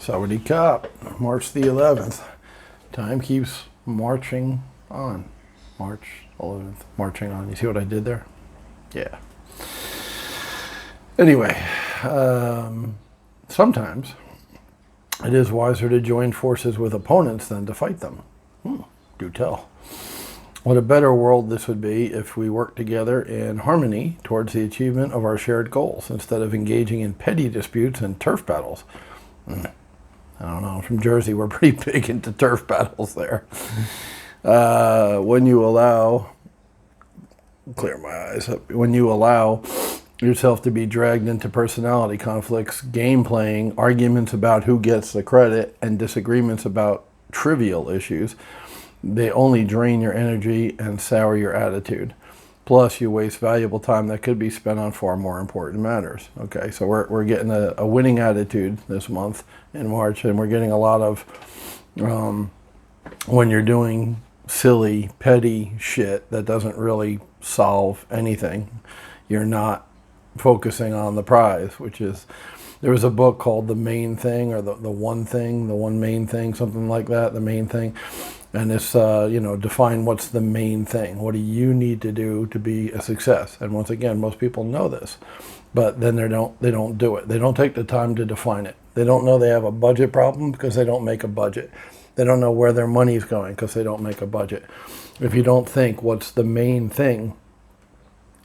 Sawadee Cop, March the 11th. Time keeps marching on. March 11th, marching on. You see what I did there? Yeah. Anyway, sometimes it is wiser to join forces with opponents than to fight them. Do tell. What a better world this would be if we worked together in harmony towards the achievement of our shared goals instead of engaging in petty disputes and turf battles. I don't know. I'm from Jersey. We're pretty big into turf battles there. When you allow, clear my eyes up, when you allow yourself to be dragged into personality conflicts, game playing, arguments about who gets the credit, and disagreements about trivial issues, they only drain your energy and sour your attitude. Plus, you waste valuable time that could be spent on far more important matters. Okay, so we're getting a winning attitude this month in March, and we're getting a lot of, when you're doing silly, petty shit that doesn't really solve anything, you're not focusing on the prize, which is, there was a book called The Main Thing, or the One Thing, the One Main Thing, something like that, The Main Thing. And it's, define what's the main thing. What do you need to do to be a success? And once again, most people know this, but then they don't do it. They don't take the time to define it. They don't know they have a budget problem because they don't make a budget. They don't know where their money's going because they don't make a budget. If you don't think what's the main thing,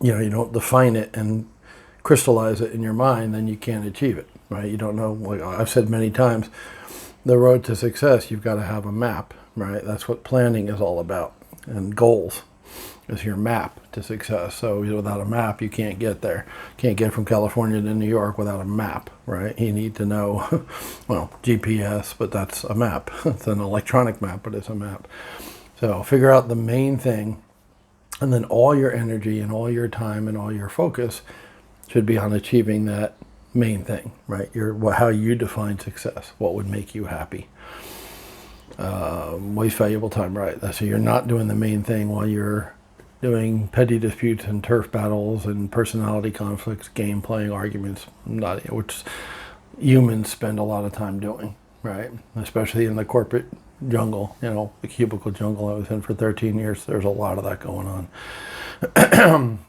you don't define it and crystallize it in your mind, then you can't achieve it, right? You don't know, like I've said many times, the road to success, you've got to have a map, right? That's what planning is all about. And goals is your map to success. So without a map, you can't get there. Can't get from California to New York without a map, right? You need to know, well, GPS, but that's a map. It's an electronic map, but it's a map. So figure out the main thing, and then all your energy and all your time and all your focus should be on achieving that main thing, right? How you define success, what would make you happy. Waste valuable time, right? So you're not doing the main thing while you're doing petty disputes and turf battles and personality conflicts, game playing arguments, which humans spend a lot of time doing, right? Especially in the corporate jungle, the cubicle jungle I was in for 13 years, there's a lot of that going on.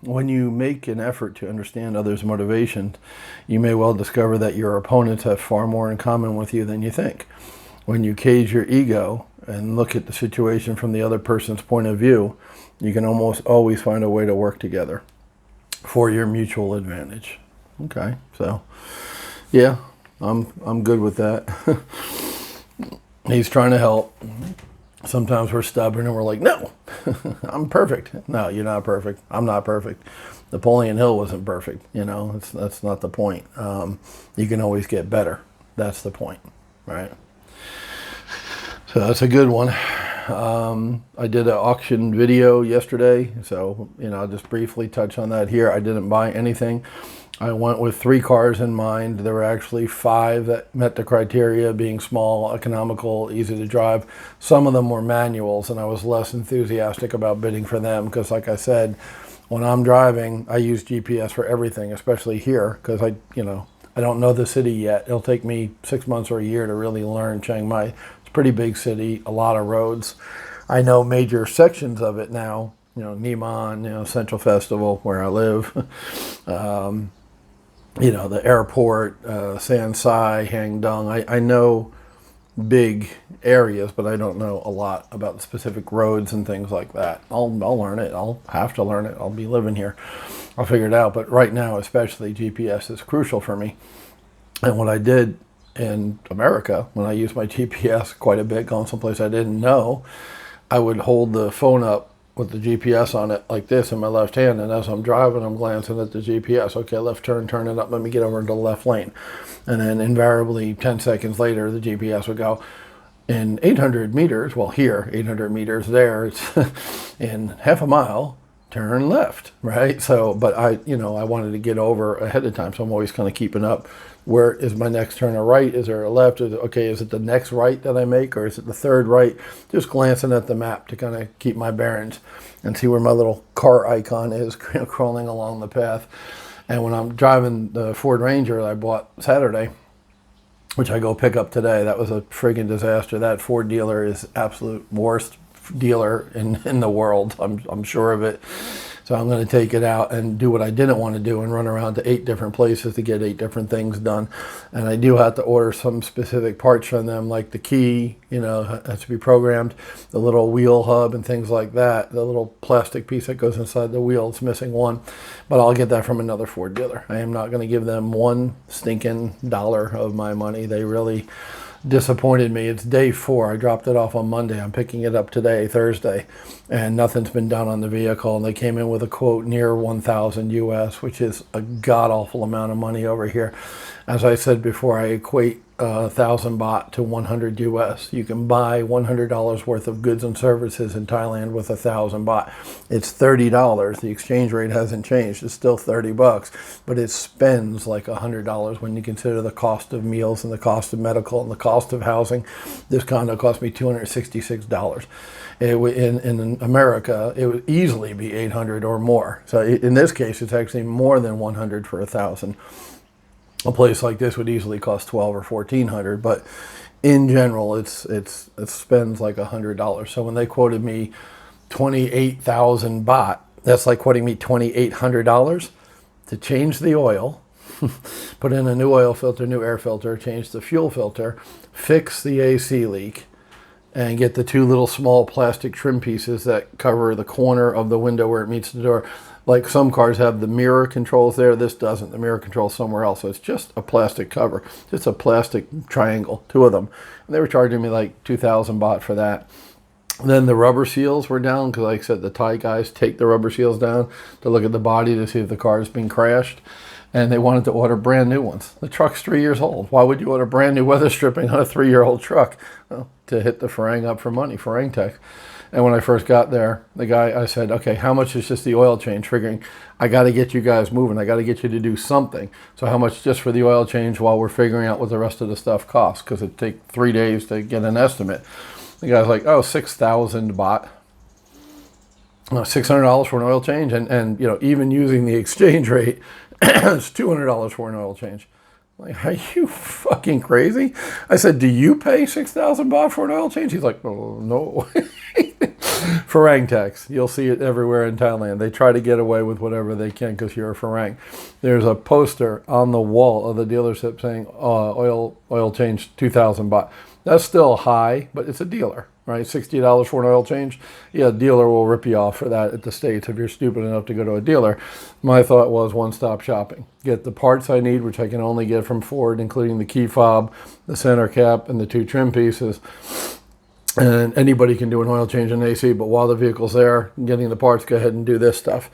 When you make an effort to understand others' motivations, you may well discover that your opponents have far more in common with you than you think. When you cage your ego and look at the situation from the other person's point of view, you can almost always find a way to work together for your mutual advantage. Okay, so yeah, I'm good with that. He's trying to help. Sometimes we're stubborn and we're like, no, I'm perfect. No, you're not perfect. I'm not perfect. Napoleon Hill wasn't perfect. That's not the point. You can always get better. That's the point, right? So that's a good one. I did an auction video yesterday, so I'll just briefly touch on that here. I didn't buy anything. I went with 3 cars in mind. There were actually 5 that met the criteria, being small, economical, easy to drive. Some of them were manuals, and I was less enthusiastic about bidding for them because, like I said, when I'm driving, I use GPS for everything, especially here, because I don't know the city yet. It'll take me 6 months or a year to really learn Chiang Mai. It's a pretty big city, a lot of roads. I know major sections of it now, Niman, Central Festival, where I live. The airport, San Sai, Hangdong. I know big areas, but I don't know a lot about the specific roads and things like that. I'll learn it. I'll have to learn it. I'll be living here. I'll figure it out. But right now, especially, GPS is crucial for me. And what I did in America, when I used my GPS quite a bit, going someplace I didn't know, I would hold the phone up with the GPS on it like this in my left hand, and as I'm driving, I'm glancing at the GPS. Okay, left turn, turn it up, let me get over into the left lane. And then invariably 10 seconds later, the GPS would go, in 800 meters, well here, 800 meters, there, it's in half a mile, turn left, right? So, but I wanted to get over ahead of time, so I'm always kind of keeping up. Where is my next turn? A right? Is there a left? Is it the next right that I make, or is it the third right? Just glancing at the map to kind of keep my bearings and see where my little car icon is crawling along the path. And when I'm driving the Ford Ranger that I bought Saturday, which I go pick up today. That was a friggin' disaster. That Ford dealer is absolute worst dealer in the world. I'm sure of it. So I'm going to take it out and do what I didn't want to do and run around to 8 different places to get 8 different things done. And I do have to order some specific parts from them, like the key, has to be programmed, the little wheel hub and things like that. The little plastic piece that goes inside the wheel, it's missing one. But I'll get that from another Ford dealer. I am not going to give them one stinking dollar of my money. They really disappointed me. It's day 4. I dropped it off on Monday. I'm picking it up today, Thursday, and nothing's been done on the vehicle. And they came in with a quote near 1,000 US, which is a god-awful amount of money over here. As I said before, I equate 1,000 baht to 100 US. You can buy $100 worth of goods and services in Thailand with 1,000 baht. It's $30. The exchange rate hasn't changed. It's still 30 bucks, but it spends like $100 when you consider the cost of meals and the cost of medical and the cost of housing. This condo cost me $266. In America, it would easily be 800 or more. So in this case, it's actually more than 100 for 1,000. A place like this would easily cost 12 or 1,400, but in general, it spends like $100. So when they quoted me 28,000 baht, that's like quoting me $2,800 to change the oil, put in a new oil filter, new air filter, change the fuel filter, fix the AC leak, and get the 2 little small plastic trim pieces that cover the corner of the window where it meets the door. Like some cars have the mirror controls there, this doesn't. The mirror control's somewhere else. So it's just a plastic cover, just a plastic triangle, 2 of them. And they were charging me like 2,000 baht for that. And then the rubber seals were down because, like I said, the Thai guys take the rubber seals down to look at the body to see if the car has been crashed. And they wanted to order brand new ones. The truck's 3 years old. Why would you order brand new weather stripping on a 3-year-old truck? Well, to hit the Farang up for money, Farang Tech. And when I first got there, the guy, I said, okay, how much is just the oil change? Figuring, I got to get you guys moving. I got to get you to do something. So how much just for the oil change while we're figuring out what the rest of the stuff costs? Because it'd take 3 days to get an estimate. The guy's like, oh, 6,000 baht. $600 for an oil change. And even using the exchange rate, it's $200 for an oil change. Like, are you fucking crazy? I said, do you pay 6,000 baht for an oil change? He's like, oh, no. Farang tax. You'll see it everywhere in Thailand. They try to get away with whatever they can because you're a Farang. There's a poster on the wall of the dealership saying oil change 2,000 baht. That's still high, but it's a dealer, right? $60 for an oil change. Yeah, a dealer will rip you off for that at the States if you're stupid enough to go to a dealer. My thought was one-stop shopping. Get the parts I need, which I can only get from Ford, including the key fob, the center cap, and the 2 trim pieces. And anybody can do an oil change in AC, but while the vehicle's there, getting the parts, go ahead and do this stuff.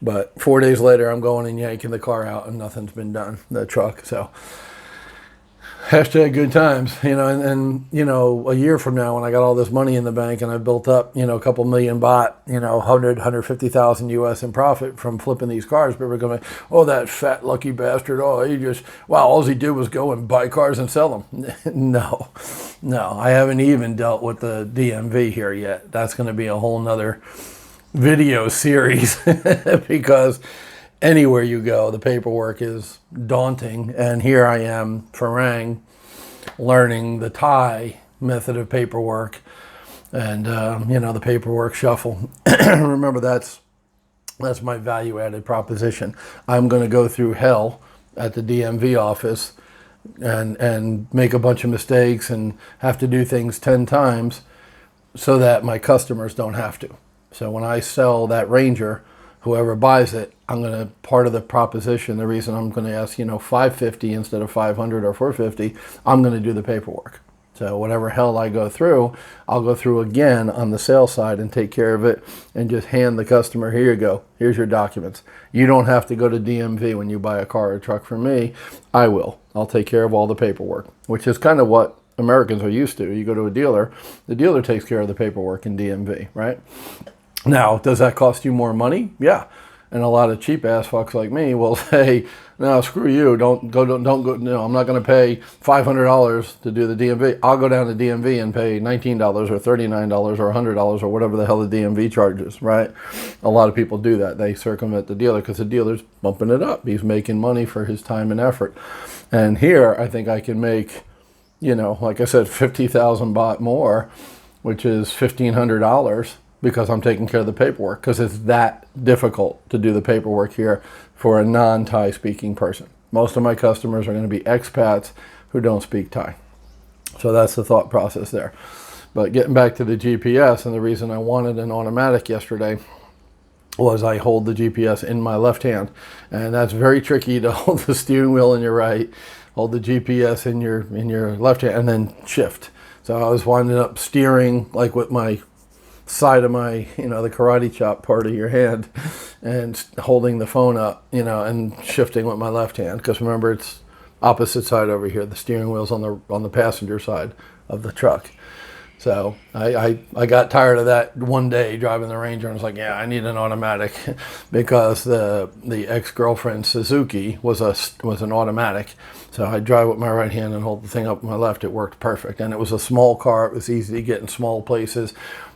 But 4 days later, I'm going and yanking the car out, and nothing's been done, the truck. So hashtag good times, and a year from now when I got all this money in the bank and I built up, a couple million baht, 150,000 US in profit from flipping these cars, but we're going to, oh, that fat lucky bastard, all he did was go and buy cars and sell them. No, I haven't even dealt with the DMV here yet. That's going to be a whole nother video series because anywhere you go, the paperwork is daunting. And here I am, Farang, learning the Thai method of paperwork and, the paperwork shuffle. Remember, that's my value-added proposition. I'm going to go through hell at the DMV office and make a bunch of mistakes and have to do things 10 times so that my customers don't have to. So when I sell that Ranger, whoever buys it, part of the proposition, the reason I'm going to ask, 550 instead of 500 or 450, I'm going to do the paperwork. So whatever hell I go through, I'll go through again on the sales side and take care of it and just hand the customer, here you go, here's your documents. You don't have to go to DMV when you buy a car or a truck from me. I will. I'll take care of all the paperwork, which is kind of what Americans are used to. You go to a dealer, the dealer takes care of the paperwork in DMV, right? Now, does that cost you more money? Yeah. And a lot of cheap ass fucks like me will say, no, screw you. Don't go. No, I'm not going to pay $500 to do the DMV. I'll go down to DMV and pay $19 or $39 or $100 or whatever the hell the DMV charges, right? A lot of people do that. They circumvent the dealer because the dealer's bumping it up. He's making money for his time and effort. And here, I think I can make you know, like I said, 50,000 baht more, which is $1,500 because I'm taking care of the paperwork, because it's that difficult to do the paperwork here for a non-Thai speaking person. Most of my customers are going to be expats who don't speak Thai. So that's the thought process there. But getting back to the GPS, and the reason I wanted an automatic yesterday was I hold the GPS in my left hand, and that's very tricky to hold the steering wheel in your right, hold the GPS in your left hand, and then shift. So I was winding up steering like with my side of my, you know, the karate chop part of your hand, and holding the phone up, you know, and shifting with my left hand, because remember, it's opposite side over here. The steering wheel's on the passenger side of the truck. So I got tired of that one day driving the Ranger, and I was like, yeah, I need an automatic, because the ex-girlfriend Suzuki was an automatic. So I drive with my right hand and hold the thing up with my left. It worked perfect, and it was a small car. It was easy to get in small places.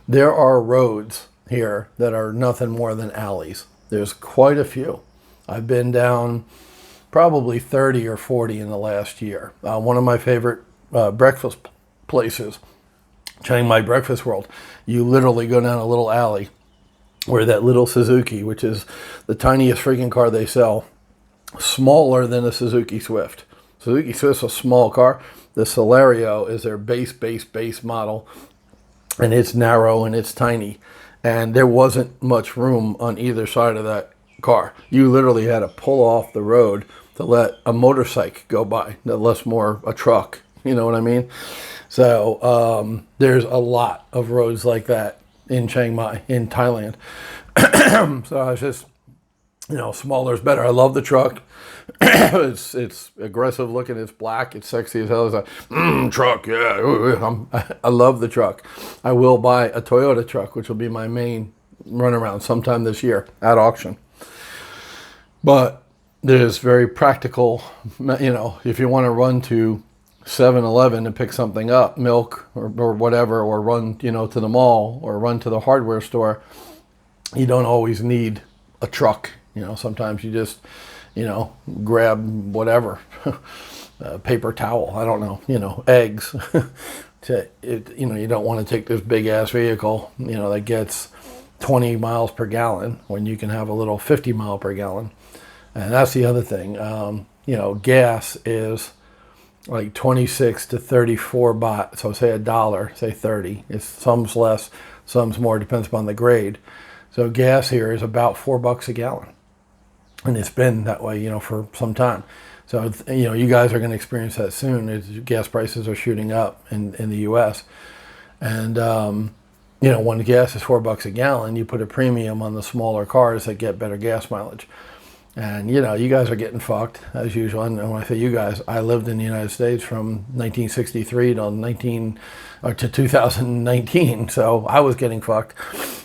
There are roads here that are nothing more than alleys. There's quite a few. I've been down probably 30 or 40 in the last year. One of my favorite breakfast places, Chiang Mai Breakfast World, you literally go down a little alley where that little Suzuki, which is the tiniest freaking car they sell, smaller than a Suzuki Swift. Suzuki Swift's a small car. The Celerio is their base model, and it's narrow and it's tiny. And there wasn't much room on either side of that car. You literally had to pull off the road to let a motorcycle go by, less more a truck. You know what I mean? So there's a lot of roads like that in Chiang Mai, in Thailand. So I was just, you know, smaller is better. I love the truck. It's aggressive looking. It's black. It's sexy as hell. It's like, truck, yeah. I love the truck. I will buy a Toyota truck, which will be my main runaround sometime this year at auction. But there's very practical, you know, if you want to run to 7-Eleven to pick something up, milk or whatever, or run, you know, to the mall or run to the hardware store, you don't always need a truck. You know, sometimes you just, you know, grab whatever, paper towel, I don't know, you know, eggs. You know, you don't want to take this big ass vehicle, you know, that gets 20 miles per gallon when you can have a little 50 mile per gallon. And that's the other thing. You know, gas is like 26 to 34 baht. So say $1, say 30. Some's less, some's more, depends upon the grade. So gas here is about $4 a gallon. And it's been that way, you know, for some time. So, you know, you guys are going to experience that soon. Gas prices are shooting up in the U.S. And, you know, when gas is $4 a gallon, you put a premium on the smaller cars that get better gas mileage. And, you know, you guys are getting fucked, as usual. And when I say you guys, I lived in the United States from 1963 to 2019. So I was getting fucked,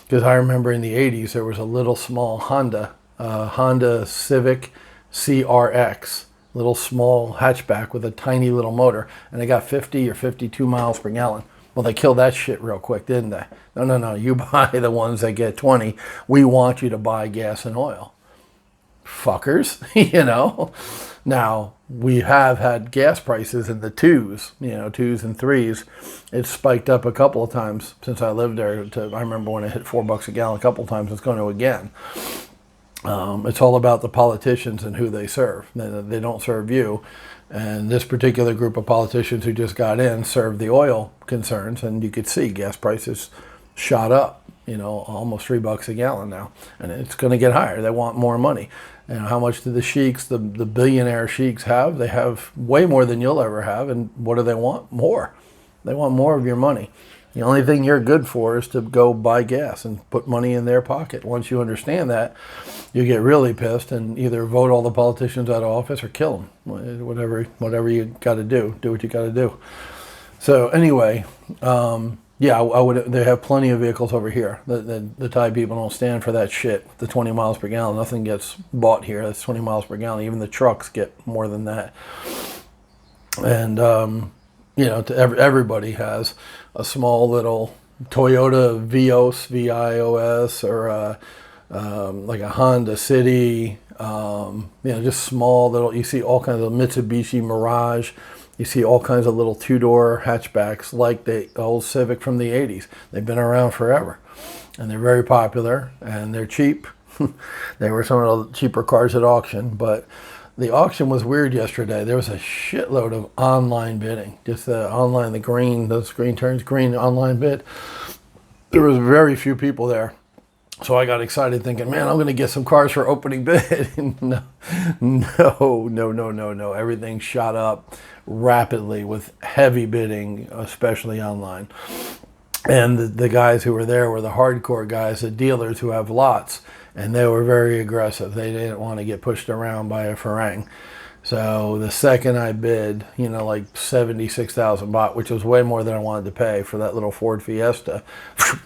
because I remember in the 80s there was a little small Honda Civic CRX, little small hatchback with a tiny little motor, and they got 50 or 52 miles per gallon. Well, they killed that shit real quick, didn't they? No, you buy the ones that get 20. We want you to buy gas and oil. Fuckers, you know. Now, we have had gas prices in the twos, you know, 2s and 3s. It's spiked up a couple of times since I lived there. I remember when it hit $4 a gallon a couple of times. It's going to again. It's all about the politicians and who they serve. They don't serve you. And this particular group of politicians who just got in served the oil concerns, and you could see gas prices shot up, you know, almost $3 a gallon now. And it's going to get higher. They want more money. And how much do the sheiks, the billionaire sheiks have? They have way more than you'll ever have. And what do they want? More. They want more of your money. The only thing you're good for is to go buy gas and put money in their pocket. Once you understand that, you get really pissed and either vote all the politicians out of office or kill them. Whatever you got to do. Do what you got to do. So anyway, yeah, I would. They have plenty of vehicles over here. The Thai people don't stand for that shit. The 20 miles per gallon, nothing gets bought here. That's 20 miles per gallon. Even the trucks get more than that. And you know, everybody has a small little Toyota Vios, or like a Honda City. You know, just small little. You see all kinds of Mitsubishi Mirage. you see all kinds of little two-door hatchbacks like the old Civic from the 80s. They've been around forever, and they're very popular, and they're cheap. They were some of the cheaper cars at auction, but the auction was weird yesterday. There was a shitload of online bidding. Just the online, the screen turns green online bid. There was very few people there. So I got excited thinking, man, I'm going to get some cars for opening bid. No. Everything shot up rapidly with heavy bidding, especially online. And the guys who were there were the hardcore guys, the dealers who have lots. And they were very aggressive. They didn't want to get pushed around by a farang. So the second I bid, like 76,000 baht, which was way more than I wanted to pay for that little Ford Fiesta,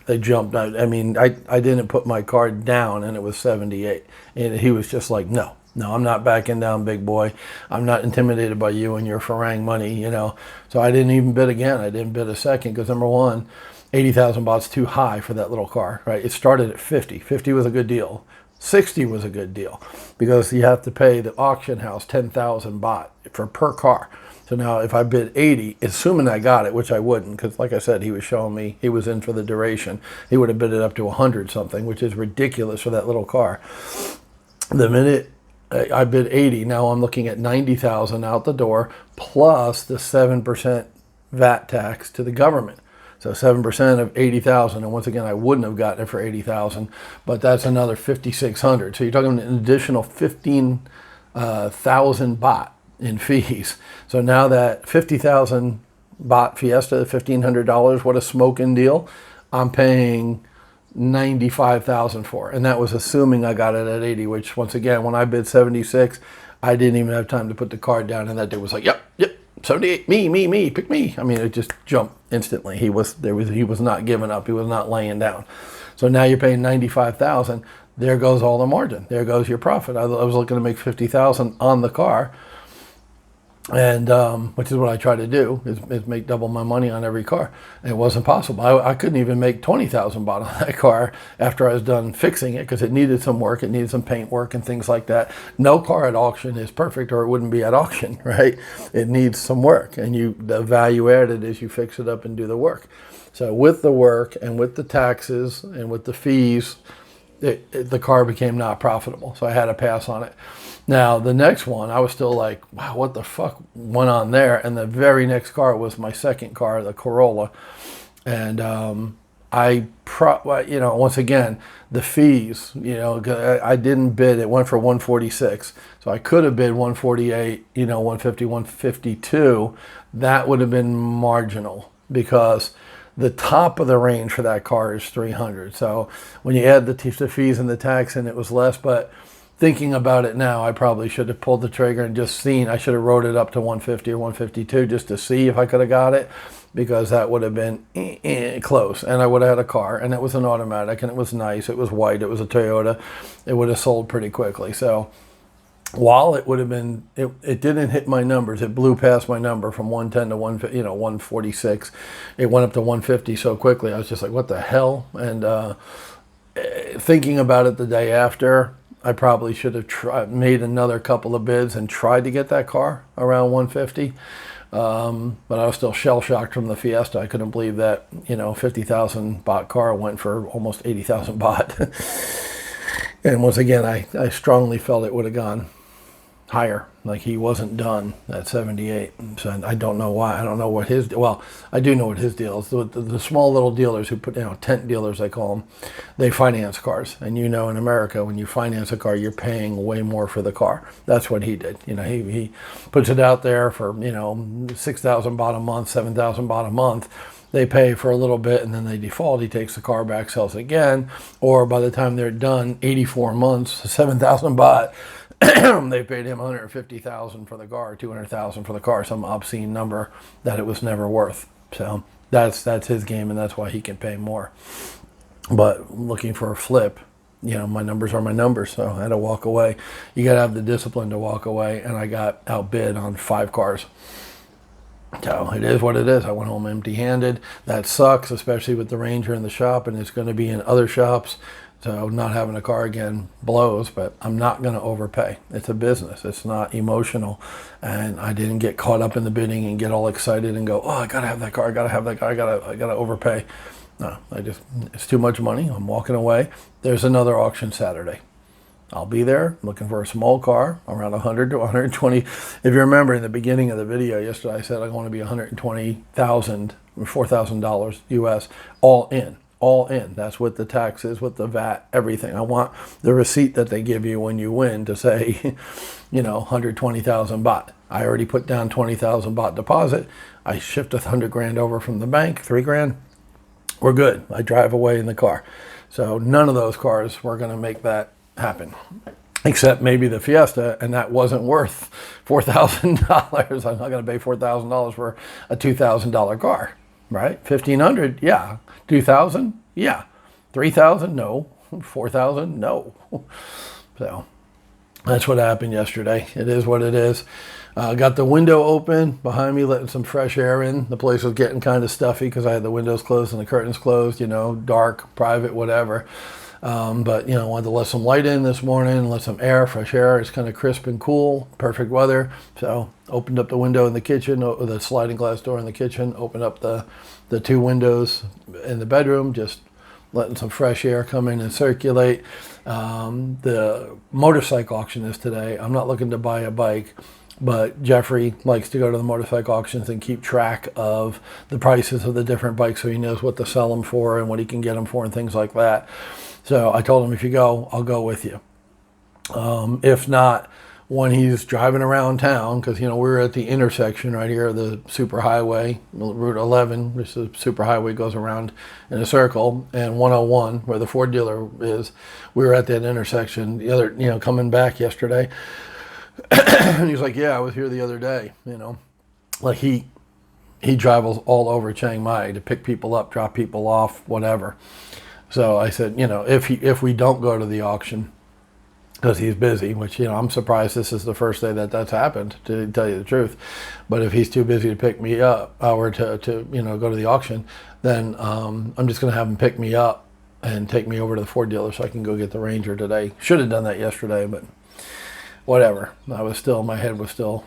they jumped out. I mean, I didn't put my card down, and it was 78. And he was just like, no, I'm not backing down, big boy. I'm not intimidated by you and your farang money, So I didn't even bid again. I didn't bid a second because, number one, 80,000 baht's too high for that little car, right? It started at 50. 50 was a good deal. 60 was a good deal because you have to pay the auction house 10,000 baht per car. So now if I bid 80, assuming I got it, which I wouldn't, because like I said, he was showing me he was in for the duration. He would have bid it up to 100 something, which is ridiculous for that little car. The minute I bid 80, now I'm looking at 90,000 out the door plus the 7% VAT tax to the government. So 7% of 80,000, and once again, I wouldn't have gotten it for 80,000, but that's another 5,600. So you're talking an additional 15,000 baht in fees. So now that 50,000 baht Fiesta, $1,500, what a smoking deal! I'm paying 95,000 for, and that was assuming I got it at 80. Which once again, when I bid 76, I didn't even have time to put the card down, and that dude was like, "Yep." 78, me, pick me. I mean, it just jumped instantly. He was not giving up. He was not laying down. So now you're paying 95,000. There goes all the margin. There goes your profit. I was looking to make 50,000 on the car, and which is what I try to do is make double my money on every car. And it wasn't possible. I couldn't even make 20,000 baht on that car after I was done fixing it because it needed some work. It needed some paint work and things like that. No car at auction is perfect, or it wouldn't be at auction, right? It needs some work, and the value added is you fix it up and do the work. So with the work and with the taxes and with the fees, the car became not profitable. So I had to pass on it. Now, the next one, I was still like, wow, what the fuck went on there? And the very next car was my second car, the Corolla. And once again, the fees, I didn't bid. It went for 146. So I could have bid 148, 150, 152. That would have been marginal because the top of the range for that car is 300. So when you add the fees and the tax in, it was less, but thinking about it now, I probably should have pulled the trigger and just seen. I should have wrote it up to 150 or 152 just to see if I could have got it, because that would have been close, and I would have had a car, and it was an automatic, and it was nice. It was white. It was a Toyota. It would have sold pretty quickly. So while it would have been, it didn't hit my numbers. It blew past my number from 110 to 146. It went up to 150 so quickly. I was just like, what the hell? And thinking about it the day after, I probably should have made another couple of bids and tried to get that car around 150. But I was still shell-shocked from the Fiesta. I couldn't believe that, 50,000 baht car went for almost 80,000 baht. And once again, I strongly felt it would have gone higher. Like, he wasn't done at 78. So I don't know why. I don't know what I do know what his deal is. The small little dealers who put, tent dealers, they call them, they finance cars. And in America, when you finance a car, you're paying way more for the car. That's what he did. He puts it out there for, 6,000 baht a month, 7,000 baht a month. They pay for a little bit, and then they default. He takes the car back, sells it again. Or by the time they're done, 84 months, 7,000 baht, they paid him 150,000 for the car, 200,000 for the car, some obscene number that it was never worth. So that's his game, and that's why he can pay more. But looking for a flip, my numbers are my numbers, so I had to walk away. You got to have the discipline to walk away, and I got outbid on 5 cars. So it is what it is. I went home empty-handed. That sucks, especially with the Ranger in the shop, and it's going to be in other shops. So not having a car again blows, but I'm not going to overpay. It's a business. It's not emotional. And I didn't get caught up in the bidding and get all excited and go, oh, I got to have that car. I got to have that car. I got to overpay. No, it's too much money. I'm walking away. There's another auction Saturday. I'll be there looking for a small car around 100 to 120. If you remember in the beginning of the video yesterday, I said I want to be $120,000, $4,000 US, all in. All in. That's what the tax is, with the VAT, everything. I want the receipt that they give you when you win to say, 120,000 baht. I already put down 20,000 baht deposit. I shipped 100 grand over from the bank, 3 grand. We're good. I drive away in the car. So none of those cars were going to make that happen, except maybe the Fiesta, and that wasn't worth $4,000. I'm not going to pay $4,000 for a $2,000 car, right? $1,500, yeah. $2,000, yeah. $3,000, no. $4,000, no. So that's what happened yesterday. It is what it is. Got the window open behind me, letting some fresh air in. The place was getting kind of stuffy because I had the windows closed and the curtains closed, dark, private, whatever. But, wanted to let some light in this morning, let some air, fresh air. It's kind of crisp and cool, perfect weather. So opened up the window in the kitchen, the sliding glass door in the kitchen, opened up the 2 windows in the bedroom, just letting some fresh air come in and circulate. The motorcycle auction is today. I'm not looking to buy a bike, but Jeffrey likes to go to the motorcycle auctions and keep track of the prices of the different bikes so he knows what to sell them for and what he can get them for and things like that. So I told him, if you go, I'll go with you. If not, when he's driving around town, because, we're at the intersection right here, the superhighway, Route 11, which the superhighway goes around in a circle, and 101, where the Ford dealer is. We were at that intersection the other, coming back yesterday. And he's like, yeah, I was here the other day, Like he travels all over Chiang Mai to pick people up, drop people off, whatever. So I said, if we don't go to the auction, because he's busy, which, I'm surprised this is the first day that's happened, to tell you the truth. But if he's too busy to pick me up or to go to the auction, then I'm just going to have him pick me up and take me over to the Ford dealer so I can go get the Ranger today. Should have done that yesterday, but whatever. My head was still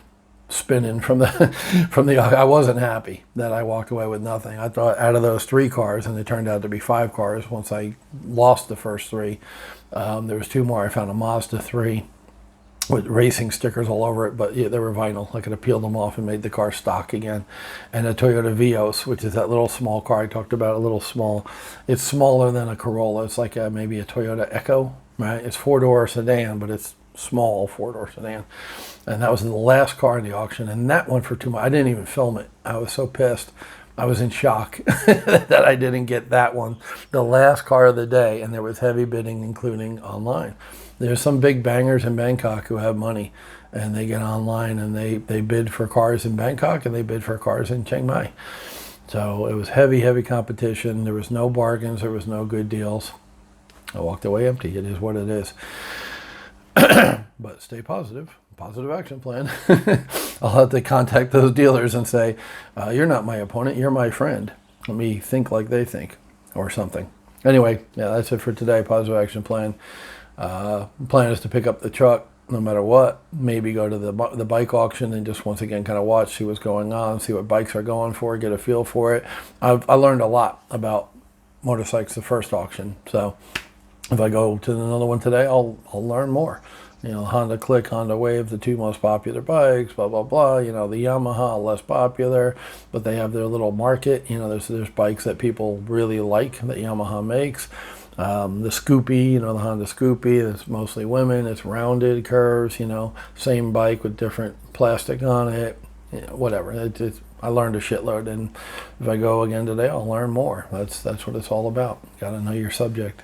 spinning from the I wasn't happy that I walked away with nothing. I thought out of those 3 cars, and they turned out to be 5 cars once I lost the first 3. There was 2 more. I found a Mazda 3 with racing stickers all over it, but yeah, they were vinyl. I could have peeled them off and made the car stock again. And a Toyota Vios, which is that little small car I talked about, a little small. It's smaller than a Corolla. It's like maybe a Toyota Echo, right? It's 4-door sedan, but it's small 4-door sedan. And that was the last car in the auction, and that went for 2 months. I didn't even film it. I was so pissed. I was in shock that I didn't get that one, the last car of the day, and there was heavy bidding, including online. There's some big bangers in Bangkok who have money, and they get online and they bid for cars in Bangkok and they bid for cars in Chiang Mai. So it was heavy competition. There was no bargains. There was no good deals. I walked away empty. It is what it is. But stay positive. Positive action plan. I'll have to contact those dealers and say, you're not my opponent, you're my friend. Let me think like they think, or something. Anyway, yeah, that's it for today. Positive action plan. Plan is to pick up the truck no matter what. Maybe go to the bike auction and just once again kind of watch, see what's going on, see what bikes are going for, get a feel for it. I learned a lot about motorcycles the first auction. So if I go to another one today, I'll learn more. Honda Click, Honda Wave, the 2 most popular bikes, blah, blah, blah. The Yamaha, less popular, but they have their little market. There's bikes that people really like that Yamaha makes. The Scoopy, the Honda Scoopy, it's mostly women. It's rounded curves, same bike with different plastic on it, whatever. I learned a shitload, and if I go again today, I'll learn more. That's what it's all about. Got to know your subject.